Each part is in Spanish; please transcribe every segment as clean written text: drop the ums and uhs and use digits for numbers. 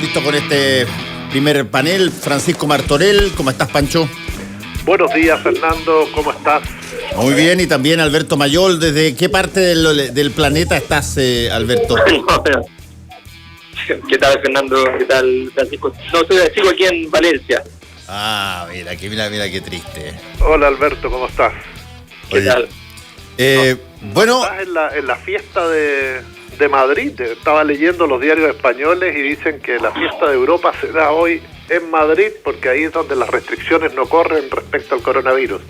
listo con este primer panel. Francisco Martorell, ¿cómo estás, Pancho? Buenos días, Fernando, ¿cómo estás? Muy bien, y también Alberto Mayol. ¿Desde qué parte del planeta estás, Alberto? ¿Qué tal, Fernando? ¿Qué tal, Francisco? No, sigo aquí en Valencia. Ah, mira qué triste. Hola, Alberto, ¿cómo estás? ¿Qué tal? Bueno... Estás en la fiesta de Madrid. Estaba leyendo los diarios españoles y dicen que la fiesta de Europa será hoy en Madrid, porque ahí es donde las restricciones no corren respecto al coronavirus.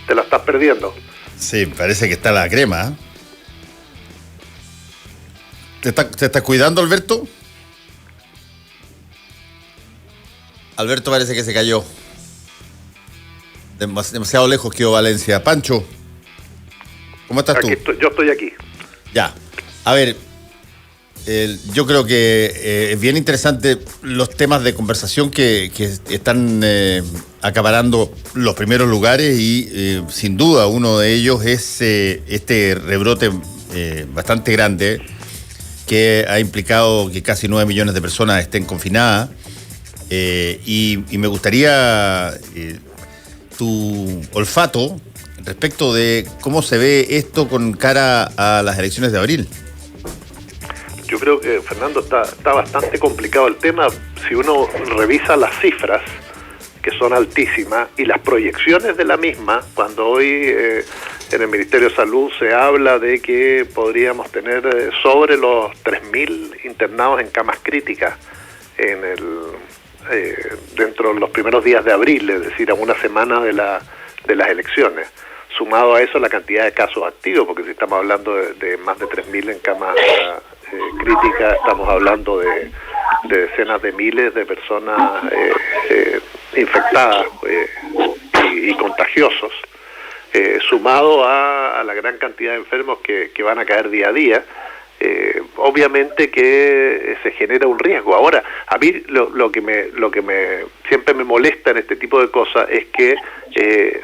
Te la estás perdiendo. Sí, parece que está la crema. ¿Te estás cuidando, Alberto? Alberto parece que se cayó. Demasiado lejos quedó Valencia. Pancho, ¿cómo estás tú? Yo estoy aquí. Ya. A ver, yo creo que es bien interesante los temas de conversación que están acaparando los primeros lugares y sin duda uno de ellos es este rebrote bastante grande que ha implicado que casi 9 millones de personas estén confinadas. Y me gustaría tu olfato respecto de cómo se ve esto con cara a las elecciones de abril. Yo creo que, Fernando, está bastante complicado el tema. Si uno revisa las cifras, que son altísimas, y las proyecciones de la misma, cuando hoy en el Ministerio de Salud se habla de que podríamos tener sobre los 3.000 internados en camas críticas dentro de los primeros días de abril, es decir, a una semana de las elecciones. Sumado a eso la cantidad de casos activos, porque si estamos hablando de más de 3.000 en camas críticas, estamos hablando de decenas de miles de personas infectadas y contagiosos, sumado a la gran cantidad de enfermos que van a caer día a día. Obviamente que se genera un riesgo. Ahora, a mí lo que siempre me molesta en este tipo de cosas es que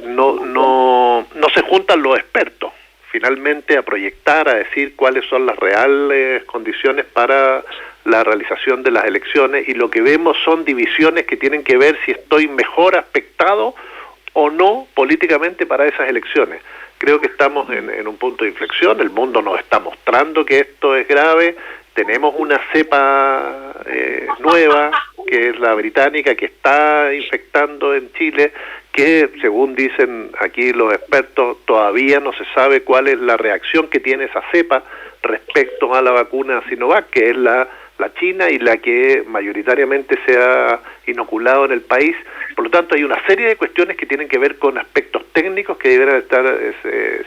no se juntan los expertos finalmente a proyectar, a decir cuáles son las reales condiciones para la realización de las elecciones, y lo que vemos son divisiones que tienen que ver si estoy mejor aspectado o no políticamente para esas elecciones. Creo que estamos en un punto de inflexión. El mundo nos está mostrando que esto es grave. Tenemos una cepa nueva, que es la británica, que está infectando en Chile, que según dicen aquí los expertos, todavía no se sabe cuál es la reacción que tiene esa cepa respecto a la vacuna Sinovac, que es la china y la que mayoritariamente se ha inoculado en el país. Por lo tanto, hay una serie de cuestiones que tienen que ver con aspectos técnicos que deberán estar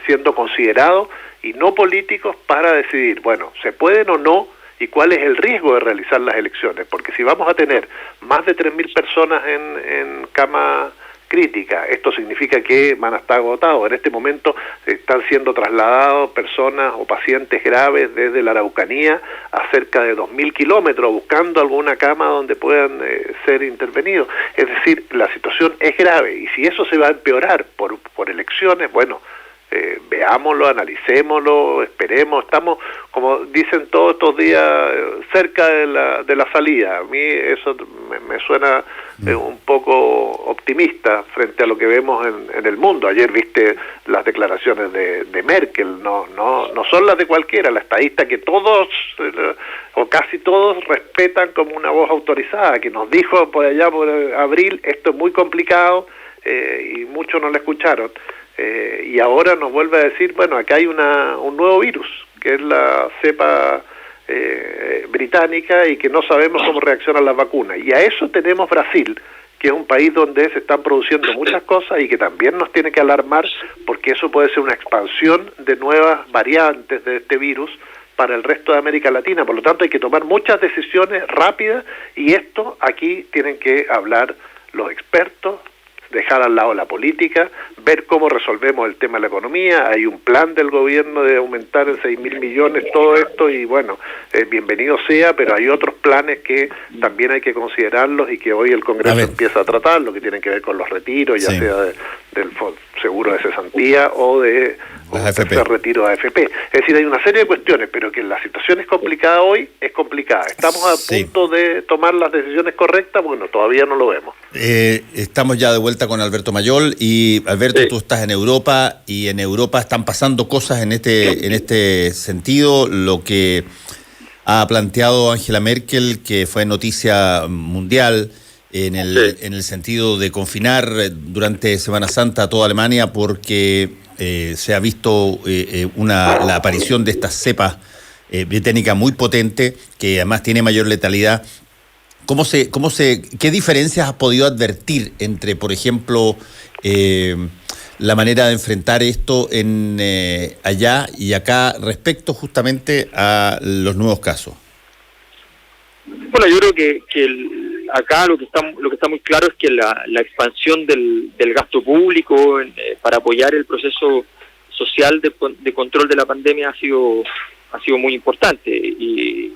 siendo considerados y no políticos para decidir, bueno, ¿se pueden o no? ¿Y cuál es el riesgo de realizar las elecciones? Porque si vamos a tener más de 3.000 personas en cama crítica, esto significa que van a estar agotados. En este momento están siendo trasladados personas o pacientes graves desde la Araucanía a cerca de 2.000 kilómetros buscando alguna cama donde puedan ser intervenidos. Es decir, la situación es grave, y si eso se va a empeorar por elecciones, bueno, veámoslo, analicémoslo, esperemos. Estamos, como dicen todos estos días, cerca de la salida. A mí eso me suena un poco optimista frente a lo que vemos en el mundo. Ayer viste las declaraciones de Merkel, no son las de cualquiera, la estadista que todos o casi todos respetan como una voz autorizada, que nos dijo por allá por abril, esto es muy complicado, y muchos no la escucharon. Y ahora nos vuelve a decir, bueno, acá hay un nuevo virus, que es la cepa británica, y que no sabemos cómo reaccionan las vacunas. Y a eso tenemos Brasil, que es un país donde se están produciendo muchas cosas y que también nos tiene que alarmar, porque eso puede ser una expansión de nuevas variantes de este virus para el resto de América Latina. Por lo tanto, hay que tomar muchas decisiones rápidas, y esto aquí tienen que hablar los expertos, dejar al lado la política, ver cómo resolvemos el tema de la economía. Hay un plan del gobierno de aumentar en 6.000 millones todo esto, y bueno, bienvenido sea, pero hay otros planes que también hay que considerarlos y que hoy el Congreso empieza a tratar, lo que tiene que ver con los retiros, ya sea del seguro de cesantía o de retiro de AFP. Es decir, hay una serie de cuestiones, pero que la situación es complicada hoy, es complicada. ¿Estamos a punto de tomar las decisiones correctas? Bueno, todavía no lo vemos. Estamos ya de vuelta con Alberto Mayol, y Alberto, tú estás en Europa, y en Europa están pasando cosas en este sentido. Lo que ha planteado Angela Merkel, que fue noticia mundial, en el sentido de confinar durante Semana Santa a toda Alemania, porque se ha visto la aparición de esta cepa británica muy potente, que además tiene mayor letalidad. ¿Qué diferencias has podido advertir entre, por ejemplo, la manera de enfrentar esto allá y acá respecto justamente a los nuevos casos? Bueno, yo creo que acá lo que está muy claro es que la expansión del gasto público para apoyar el proceso social de control de la pandemia ha sido muy importante, y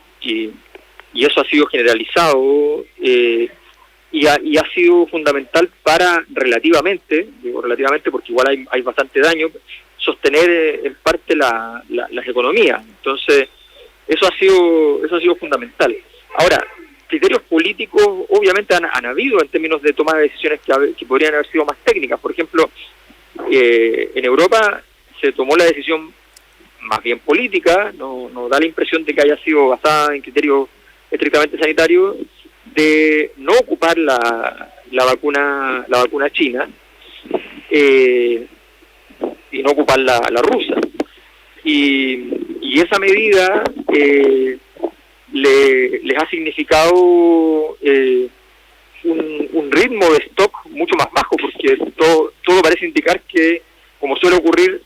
eso ha sido generalizado, y ha sido fundamental para digo relativamente porque igual hay bastante daño, sostener en parte las economías. Entonces eso ha sido fundamental. Ahora, criterios políticos obviamente han habido en términos de toma de decisiones que podrían haber sido más técnicas. Por ejemplo, en Europa se tomó la decisión más bien política, no da la impresión de que haya sido basada en criterios estrictamente sanitarios, de no ocupar la vacuna china, y no ocupar la rusa. Y esa medida les ha significado un ritmo de stock mucho más bajo, porque todo parece indicar que, como suele ocurrir,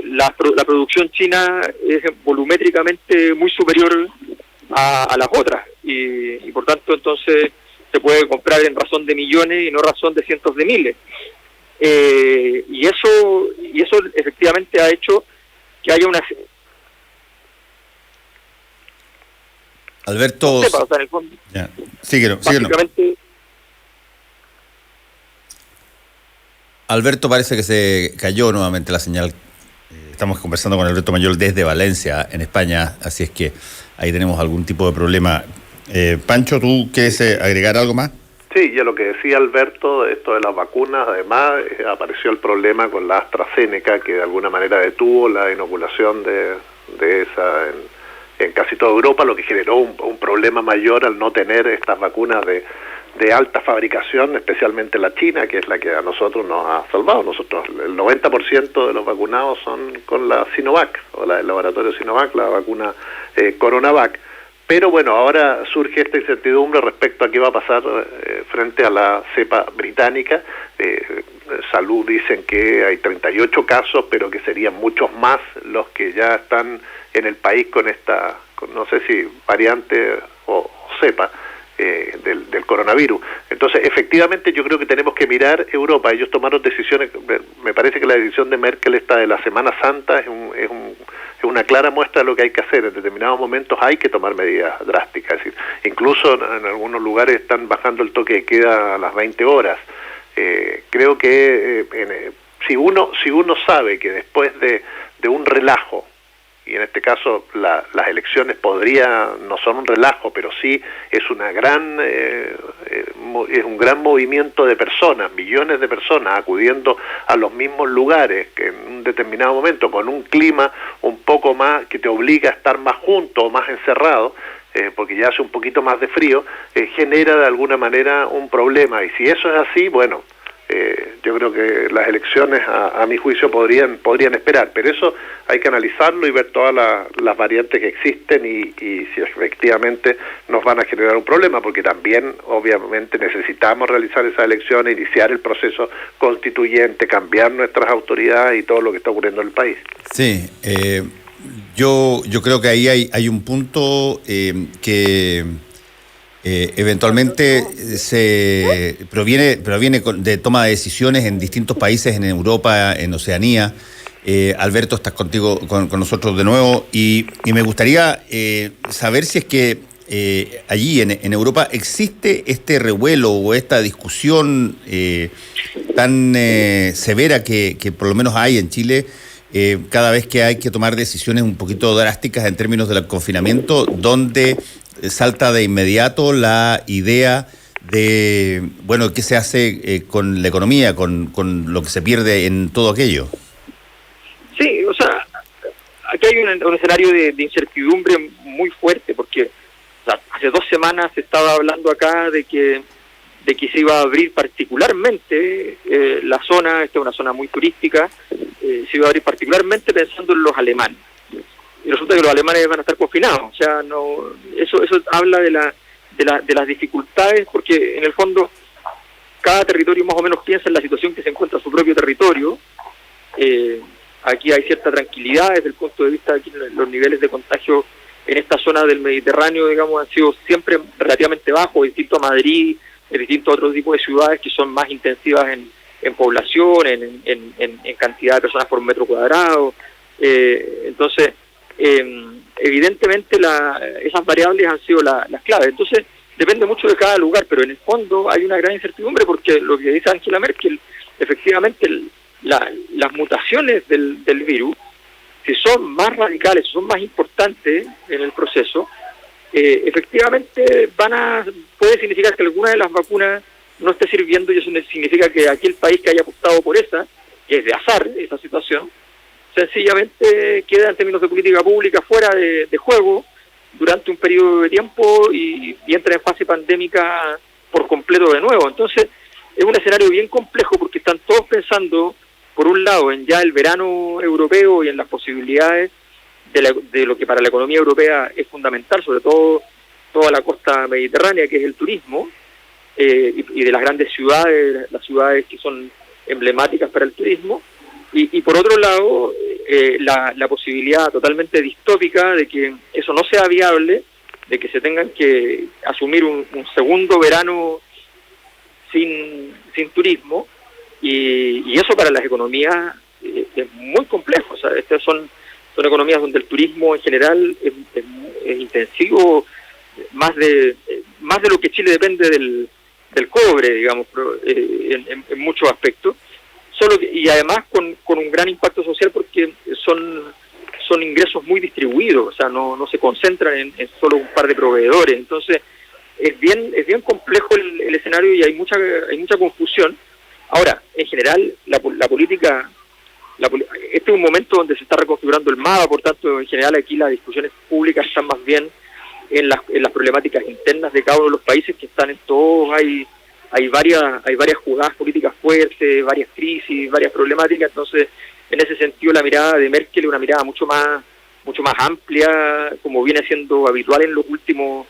la producción china es volumétricamente muy superior a las otras, y por tanto entonces se puede comprar en razón de millones y no razón de cientos de miles, y eso efectivamente ha hecho que haya una... Alberto, en el fondo. Síguenos. Alberto, parece que se cayó nuevamente la señal. Estamos conversando con Alberto Mayol desde Valencia, en España, así es que ahí tenemos algún tipo de problema. Pancho, ¿tú quieres agregar algo más? Sí, ya lo que decía Alberto, esto de las vacunas, además apareció el problema con la AstraZeneca, que de alguna manera detuvo la inoculación de esa en casi toda Europa, lo que generó un problema mayor al no tener estas vacunas de alta fabricación, especialmente la China, que es la que a nosotros nos ha salvado. Nosotros, el 90% de los vacunados son con la Sinovac, o la del laboratorio Sinovac, la vacuna Coronavac. Pero bueno, ahora surge esta incertidumbre respecto a qué va a pasar frente a la cepa británica. Salud dicen que hay 38 casos, pero que serían muchos más los que ya están en el país con esta, no sé si variante o cepa del coronavirus. Entonces, efectivamente, yo creo que tenemos que mirar Europa. Ellos tomaron decisiones. Me parece que la decisión de Merkel, esta de la Semana Santa, es una clara muestra de lo que hay que hacer. En determinados momentos hay que tomar medidas drásticas. Es decir, incluso en algunos lugares están bajando el toque de queda a las 20 horas. Creo que si uno sabe que después de un relajo, y en este caso las elecciones no son un relajo, pero sí es es un gran movimiento de personas, millones de personas acudiendo a los mismos lugares que en un determinado momento, con un clima un poco más que te obliga a estar más juntos o más encerrados, porque ya hace un poquito más de frío, genera de alguna manera un problema. Y si eso es así, bueno, yo creo que las elecciones a mi juicio podrían esperar, pero eso hay que analizarlo y ver todas las variantes que existen y si efectivamente nos van a generar un problema, porque también obviamente necesitamos realizar esas elecciones, iniciar el proceso constituyente, cambiar nuestras autoridades y todo lo que está ocurriendo en el país. Sí, yo creo que ahí hay un punto que eventualmente se proviene de toma de decisiones en distintos países, en Europa, en Oceanía. Alberto, estás con nosotros de nuevo, y me gustaría saber si es que allí en Europa existe este revuelo o esta discusión tan severa que por lo menos hay en Chile, cada vez que hay que tomar decisiones un poquito drásticas en términos del confinamiento, donde salta de inmediato la idea de, bueno, qué se hace con la economía, con lo que se pierde en todo aquello. Sí, o sea, aquí hay un escenario de incertidumbre muy fuerte, porque o sea, hace 2 semanas se estaba hablando acá de que se iba a abrir particularmente la zona, esta es una zona muy turística, se iba a abrir particularmente pensando en los alemanes. Y resulta que los alemanes van a estar confinados. O sea, no, eso habla de las dificultades, porque en el fondo cada territorio más o menos piensa en la situación que se encuentra en su propio territorio. Aquí hay cierta tranquilidad desde el punto de vista de que los niveles de contagio en esta zona del Mediterráneo, digamos, han sido siempre relativamente bajos, distinto a Madrid, distinto a otro tipo de ciudades que son más intensivas en población, en cantidad de personas por metro cuadrado. Entonces, evidentemente esas variables han sido las claves. Entonces, depende mucho de cada lugar, pero en el fondo hay una gran incertidumbre, porque lo que dice Angela Merkel, efectivamente las mutaciones del virus, si son más radicales, si son más importantes en el proceso, efectivamente puede significar que alguna de las vacunas no esté sirviendo, y eso significa que aquel país que haya apostado por esa, que es de azar esa situación, sencillamente queda en términos de política pública fuera de juego durante un periodo de tiempo y entra en fase pandémica por completo de nuevo. Entonces es un escenario bien complejo, porque están todos pensando, por un lado, en ya el verano europeo y en las posibilidades de lo que para la economía europea es fundamental, sobre todo toda la costa mediterránea, que es el turismo, y de las grandes ciudades, las ciudades que son emblemáticas para el turismo, y por otro lado, la posibilidad totalmente distópica de que eso no sea viable, de que se tengan que asumir un segundo verano sin turismo, y eso para las economías es muy complejo. O sea, estas son economías donde el turismo en general es intensivo, más de lo que Chile depende del cobre, digamos, en muchos aspectos, y además con un gran impacto social, porque son ingresos muy distribuidos, o sea, no se concentran en solo un par de proveedores. Entonces es bien complejo el escenario, y hay mucha confusión. Ahora, en general, la política, este es un momento donde se está reconfigurando el mapa, por tanto, en general aquí las discusiones públicas están más bien en las problemáticas internas de cada uno de los países, que están en todos. Hay varias jugadas políticas fuertes, varias crisis, varias problemáticas. Entonces, en ese sentido, la mirada de Merkel es una mirada mucho más amplia, como viene siendo habitual en los últimos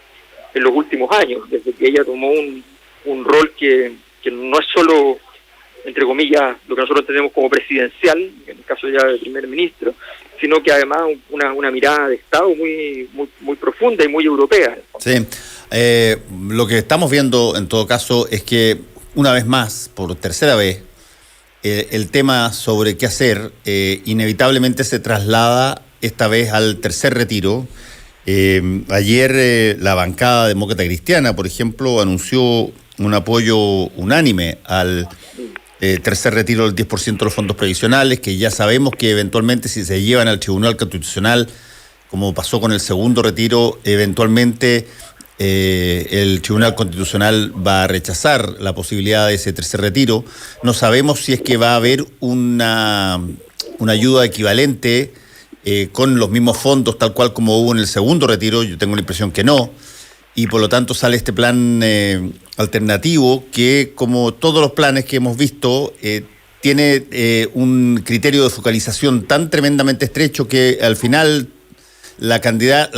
años, desde que ella tomó un rol que no es solo, entre comillas, lo que nosotros entendemos como presidencial, en el caso ya del primer ministro, sino que además una mirada de Estado muy profunda y muy europea. Sí, lo que estamos viendo en todo caso es que, una vez más, por tercera vez, el tema sobre qué hacer inevitablemente se traslada esta vez al tercer retiro. Ayer la bancada demócrata cristiana, por ejemplo, anunció un apoyo unánime al tercer retiro del 10% de los fondos previsionales, que ya sabemos que eventualmente, si se llevan al Tribunal Constitucional, como pasó con el segundo retiro, eventualmente el Tribunal Constitucional va a rechazar la posibilidad de ese tercer retiro. No sabemos si es que va a haber una ayuda equivalente con los mismos fondos, tal cual como hubo en el segundo retiro. Yo tengo la impresión que no. Y por lo tanto sale este plan alternativo que, como todos los planes que hemos visto, tiene un criterio de focalización tan tremendamente estrecho que al final la cantidad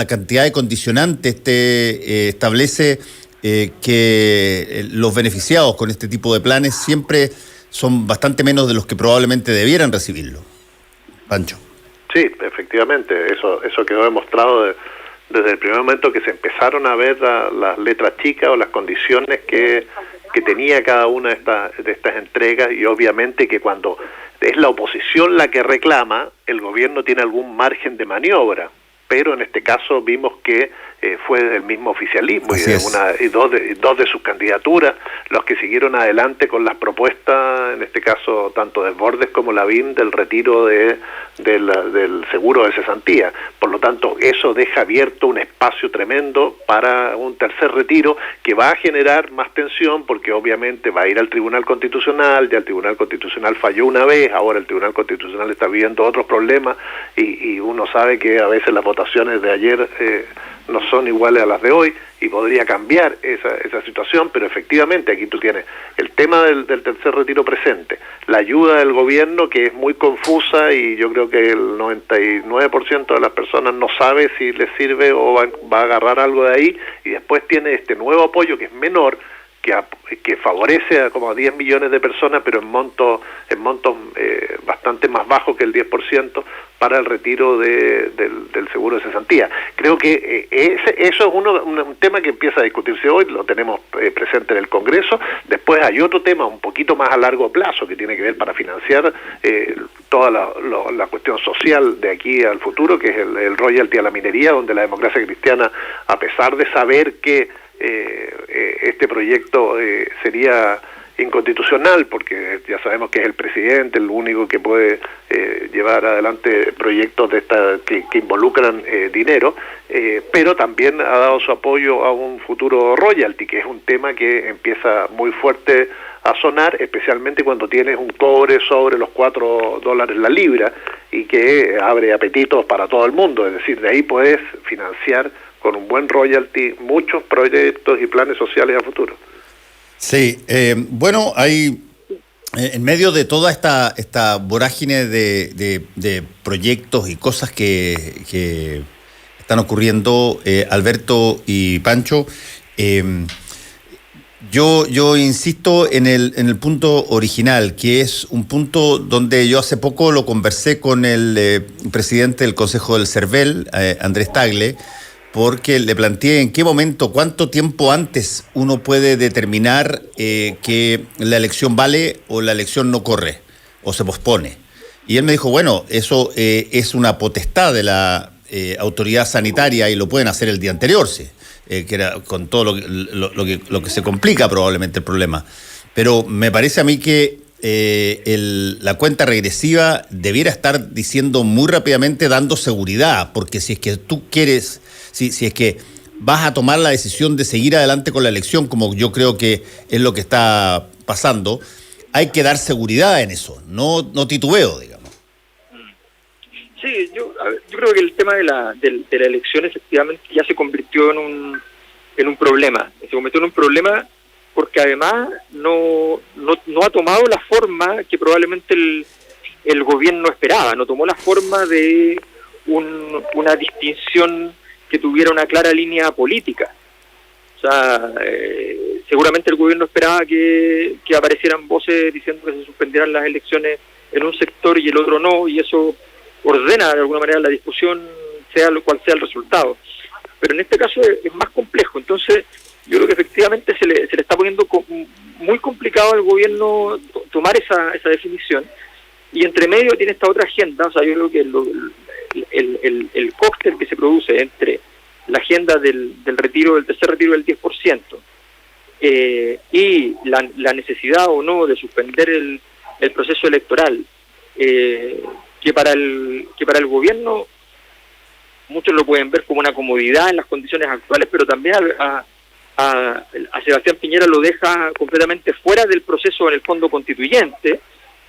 de condicionantes establece que los beneficiados con este tipo de planes siempre son bastante menos de los que probablemente debieran recibirlo. Pancho. Sí, efectivamente, eso quedó demostrado desde el primer momento que se empezaron a ver las letras chicas o las condiciones que tenía cada una de estas entregas, y obviamente que cuando es la oposición la que reclama, el gobierno tiene algún margen de maniobra, pero en este caso vimos que fue del mismo oficialismo y dos de sus candidaturas los que siguieron adelante con las propuestas, en este caso tanto Desbordes como Lavín, del retiro del seguro de cesantía. Por lo tanto, eso deja abierto un espacio tremendo para un tercer retiro que va a generar más tensión, porque obviamente va a ir al Tribunal Constitucional. Ya el Tribunal Constitucional falló una vez, ahora el Tribunal Constitucional está viviendo otros problemas y uno sabe que a veces las votaciones de ayer no son iguales a las de hoy y podría cambiar esa situación, pero efectivamente aquí tú tienes el tema del tercer retiro presente, la ayuda del gobierno, que es muy confusa y yo creo que el 99% de las personas no sabe si les sirve o va a agarrar algo de ahí, y después tiene este nuevo apoyo que es menor, que favorece a como a 10 millones de personas, pero en montos bastante más bajos que el 10% para el retiro del seguro de cesantía. Creo que eso es un tema que empieza a discutirse hoy, lo tenemos presente en el Congreso. Después hay otro tema un poquito más a largo plazo que tiene que ver para financiar toda la cuestión social de aquí al futuro, que es el royalty a la minería, donde la democracia cristiana, a pesar de saber que este proyecto sería inconstitucional, porque ya sabemos que es el presidente el único que puede llevar adelante proyectos de que involucran dinero, pero también ha dado su apoyo a un futuro royalty, que es un tema que empieza muy fuerte a sonar, especialmente cuando tienes un cobre sobre los $4 la libra y que abre apetitos para todo el mundo. Es decir, de ahí puedes financiar con un buen royalty muchos proyectos y planes sociales a futuro. Sí, bueno, hay en medio de toda esta vorágine de proyectos y cosas que están ocurriendo, Alberto y Pancho, yo insisto en el punto original, que es un punto donde yo hace poco lo conversé con el presidente del Consejo del CERVEL, Andrés Tagle, porque le planteé en qué momento, cuánto tiempo antes uno puede determinar que la elección vale o la elección no corre o se pospone. Y él me dijo, bueno, eso es una potestad de la autoridad sanitaria y lo pueden hacer el día anterior, sí, que era con todo lo que se complica probablemente el problema. Pero me parece a mí que la cuenta regresiva debiera estar diciendo muy rápidamente, dando seguridad, porque si es que tú quieres... Si es que vas a tomar la decisión de seguir adelante con la elección, como yo creo que es lo que está pasando, hay que dar seguridad en eso, no titubeo, digamos. Sí, yo creo que el tema de la elección efectivamente ya se convirtió en un problema. Se convirtió en un problema porque además no ha tomado la forma que probablemente el gobierno esperaba, no tomó la forma de una distinción que tuviera una clara línea política. O sea, seguramente el gobierno esperaba que aparecieran voces diciendo que se suspendieran las elecciones en un sector y el otro no, y eso ordena de alguna manera la discusión, sea lo cual sea el resultado. Pero en este caso es más complejo. Entonces, yo creo que efectivamente se le está poniendo muy complicado al gobierno tomar esa definición, y entre medio tiene esta otra agenda. O sea, yo creo que el cóctel que se produce entre la agenda del tercer retiro del 10% y la necesidad o no de suspender el proceso electoral, que para el gobierno muchos lo pueden ver como una comodidad en las condiciones actuales, pero también a Sebastián Piñera lo deja completamente fuera del proceso en el fondo constituyente,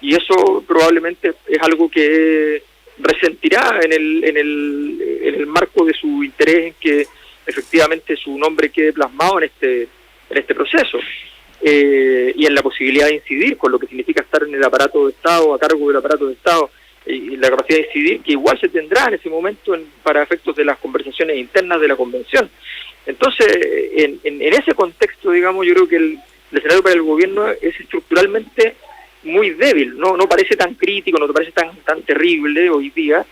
y eso probablemente es algo que resentirá en el marco de su interés en que efectivamente su nombre quede plasmado en este proceso, y en la posibilidad de incidir, con lo que significa estar en el aparato de Estado, a cargo del aparato de Estado, y la capacidad de incidir que igual se tendrá en ese momento para efectos de las conversaciones internas de la convención. Entonces, en ese contexto, digamos, yo creo que el escenario para el gobierno es estructuralmente muy débil, no parece tan crítico, no parece tan terrible hoy día,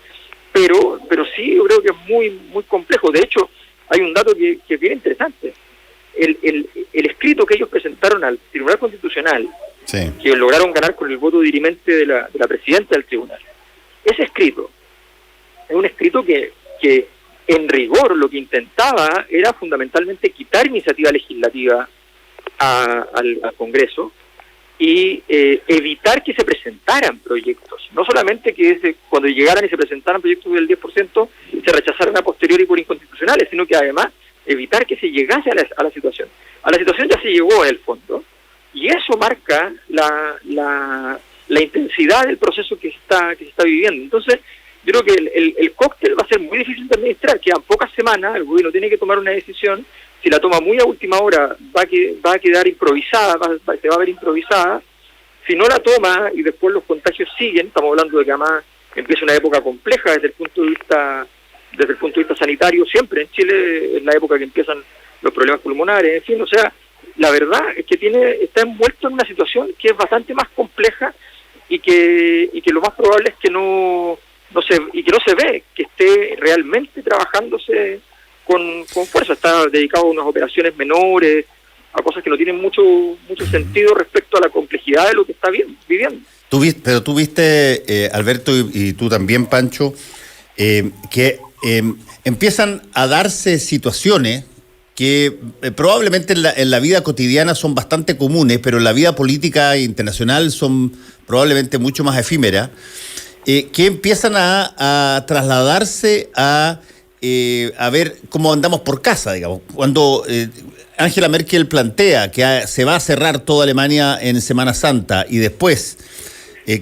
pero sí yo creo que es muy muy complejo. De hecho, hay un dato que es bien interesante. El escrito que ellos presentaron al Tribunal Constitucional, sí, que lograron ganar con el voto dirimente de la presidenta del tribunal, ese escrito es un escrito que en rigor lo que intentaba era fundamentalmente quitar iniciativa legislativa al Congreso y evitar que se presentaran proyectos. No solamente que cuando llegaran y se presentaran proyectos del 10% se rechazaran a posteriori por inconstitucionales, sino que además evitar que se llegase a la situación. A la situación ya se llegó en el fondo, y eso marca la intensidad del proceso que se está viviendo. Entonces, yo creo que el cóctel va a ser muy difícil de administrar. Quedan pocas semanas, el gobierno tiene que tomar una decisión. Si la toma muy a última hora, va a quedar improvisada, se va a ver improvisada. Si no la toma y después los contagios siguen, estamos hablando de que además empieza una época compleja desde el punto de vista sanitario. Siempre en Chile es la época que empiezan los problemas pulmonares, en fin, o sea, la verdad es que está envuelto en una situación que es bastante más compleja y que lo más probable es que no se ve que esté realmente trabajándose con fuerza. Está dedicado a unas operaciones menores, a cosas que no tienen mucho sentido respecto a la complejidad de lo que está viviendo. Pero tú viste, Alberto, y tú también, Pancho, que empiezan a darse situaciones que probablemente en la vida cotidiana son bastante comunes, pero en la vida política internacional son probablemente mucho más efímeras, que empiezan a trasladarse a ver cómo andamos por casa, digamos. Cuando Angela Merkel plantea que se va a cerrar toda Alemania en Semana Santa y después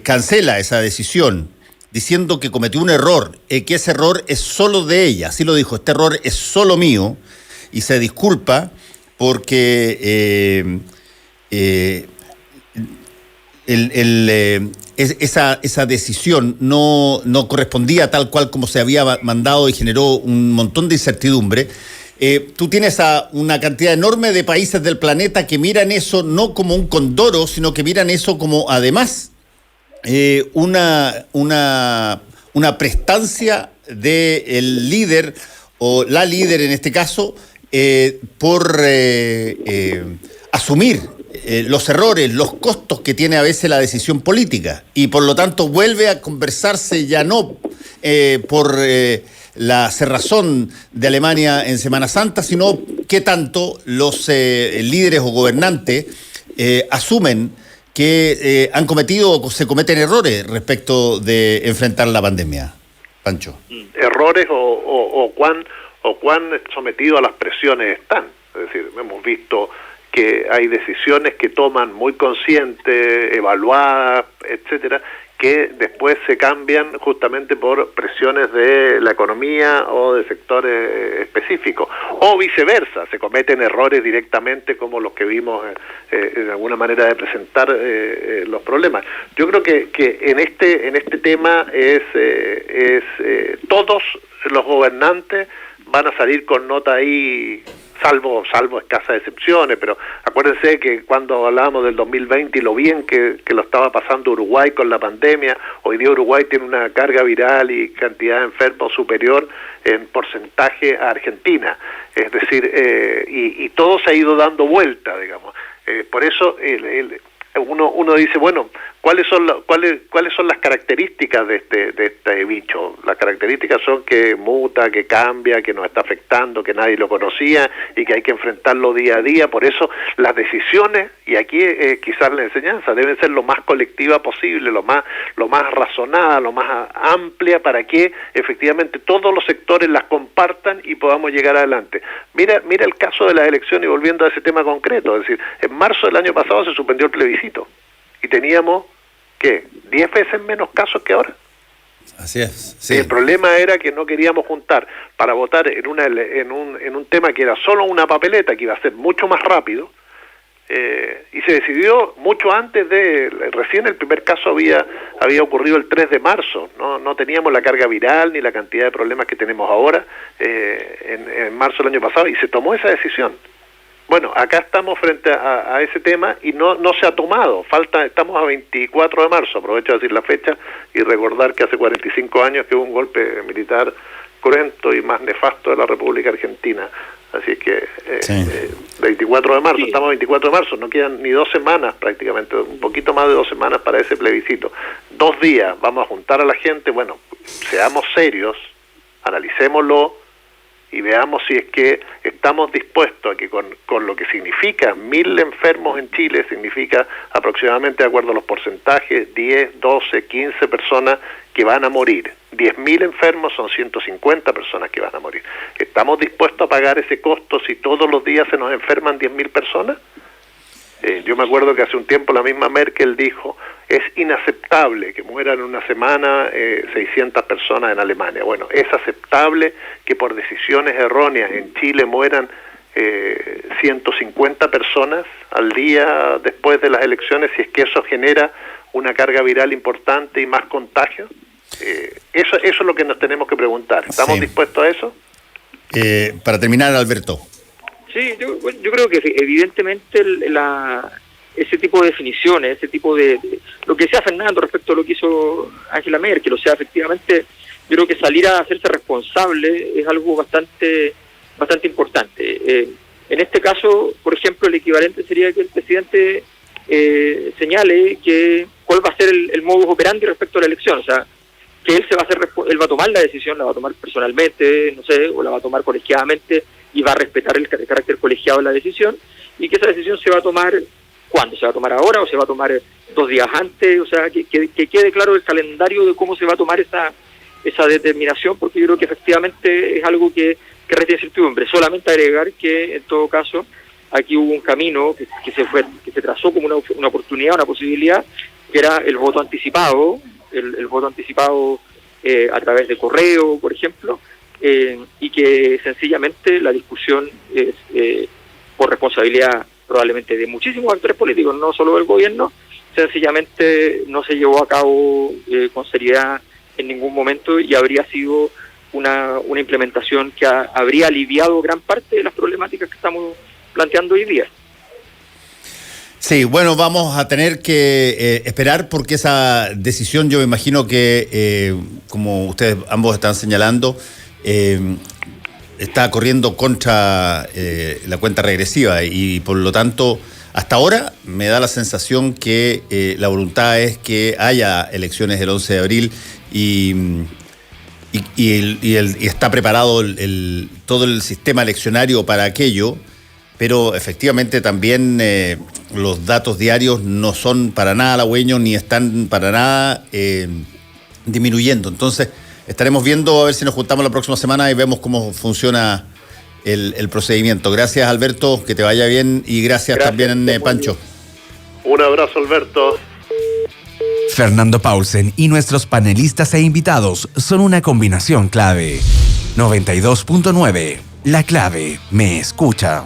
cancela esa decisión, diciendo que cometió un error, que ese error es solo de ella, así lo dijo, este error es solo mío, y se disculpa porque esa decisión no correspondía tal cual como se había mandado y generó un montón de incertidumbre. Tú tienes a una cantidad enorme de países del planeta que miran eso no como un condoro, sino que miran eso como además una prestancia del líder o la líder en este caso por asumir los errores, los costos que tiene a veces la decisión política, y por lo tanto vuelve a conversarse ya no por la cerrazón de Alemania en Semana Santa, sino qué tanto los líderes o gobernantes asumen que han cometido o se cometen errores respecto de enfrentar la pandemia. Pancho. Errores o cuán sometidos a las presiones están. Es decir, hemos visto que hay decisiones que toman muy conscientes, evaluadas, etcétera, que después se cambian justamente por presiones de la economía o de sectores específicos, o viceversa, se cometen errores directamente como los que vimos en alguna manera de presentar los problemas. Yo creo que en este tema todos los gobernantes van a salir con nota ahí, salvo escasas excepciones, pero acuérdense que cuando hablábamos del 2020 y lo bien que lo estaba pasando Uruguay con la pandemia, hoy día Uruguay tiene una carga viral y cantidad de enfermos superior en porcentaje a Argentina, es decir, y todo se ha ido dando vuelta, digamos. Por eso uno dice, bueno, ¿cuáles son las características de este bicho? Las características son que muta, que cambia, que nos está afectando, que nadie lo conocía y que hay que enfrentarlo día a día. Por eso las decisiones, y aquí quizás la enseñanza, deben ser lo más colectiva posible, lo más razonada, lo más amplia, para que efectivamente todos los sectores las compartan y podamos llegar adelante. Mira el caso de las elecciones, y volviendo a ese tema concreto, es decir, en marzo del año pasado se suspendió el plebiscito y teníamos, ¿qué?, 10 veces menos casos que ahora. Así es. Sí. El problema era que no queríamos juntar para votar en un tema que era solo una papeleta, que iba a ser mucho más rápido, y se decidió mucho antes recién el primer caso había ocurrido el 3 de marzo, no teníamos la carga viral ni la cantidad de problemas que tenemos ahora en marzo del año pasado, y se tomó esa decisión. Bueno, acá estamos frente a ese tema y no se ha tomado. Estamos a 24 de marzo, aprovecho de decir la fecha y recordar que hace 45 años que hubo un golpe militar cruento y más nefasto de la República Argentina. Así es que 24 de marzo, sí. Estamos a 24 de marzo, no quedan ni 2 semanas prácticamente, un poquito más de 2 semanas para ese plebiscito. 2 días, vamos a juntar a la gente, bueno, seamos serios, analicémoslo, y veamos si es que estamos dispuestos a que con lo que significa 1.000 enfermos en Chile, significa aproximadamente, de acuerdo a los porcentajes, 10, 12, 15 personas que van a morir. 10.000 enfermos son 150 personas que van a morir. ¿Estamos dispuestos a pagar ese costo si todos los días se nos enferman 10.000 personas? Yo me acuerdo que hace un tiempo la misma Merkel dijo, es inaceptable que mueran en una semana 600 personas en Alemania. Bueno, es aceptable que por decisiones erróneas en Chile mueran 150 personas al día después de las elecciones, si es que eso genera una carga viral importante y más contagios. Eso es lo que nos tenemos que preguntar. ¿Estamos dispuestos a eso? Para terminar, Alberto. Sí, yo creo que evidentemente ese tipo de definiciones, ese tipo de lo que decía Fernando respecto a lo que hizo Angela Merkel, o sea, efectivamente, yo creo que salir a hacerse responsable es algo bastante importante. En este caso, por ejemplo, el equivalente sería que el presidente señale que cuál va a ser el modus operandi respecto a la elección, o sea, que él va a tomar la decisión, la va a tomar personalmente, no sé, o la va a tomar colegiadamente y va a respetar el carácter colegiado de la decisión, y que esa decisión se va a tomar, ¿cuándo? ¿Se va a tomar ahora o se va a tomar 2 días antes? O sea, que quede claro el calendario de cómo se va a tomar esa determinación, porque yo creo que efectivamente es algo que resta incertidumbre. Solamente agregar que, en todo caso, aquí hubo un camino que se trazó como una oportunidad, una posibilidad, que era el voto anticipado, el voto anticipado a través de correo, por ejemplo, y que sencillamente la discusión es por responsabilidad probablemente de muchísimos actores políticos, no solo del gobierno, sencillamente no se llevó a cabo con seriedad en ningún momento, y habría sido una implementación que habría aliviado gran parte de las problemáticas que estamos planteando hoy día. Sí, bueno, vamos a tener que esperar, porque esa decisión, yo me imagino que, como ustedes ambos están señalando, está corriendo contra la cuenta regresiva, y por lo tanto, hasta ahora me da la sensación que la voluntad es que haya elecciones el 11 de abril y está preparado todo el sistema eleccionario para aquello. Pero efectivamente también los datos diarios no son para nada halagüeños, ni están para nada disminuyendo. Entonces estaremos viendo, a ver si nos juntamos la próxima semana y vemos cómo funciona el procedimiento. Gracias, Alberto, que te vaya bien, y gracias también, Pancho. Un abrazo, Alberto. Fernando Paulsen y nuestros panelistas e invitados son una combinación clave. 92.9, La Clave me escucha.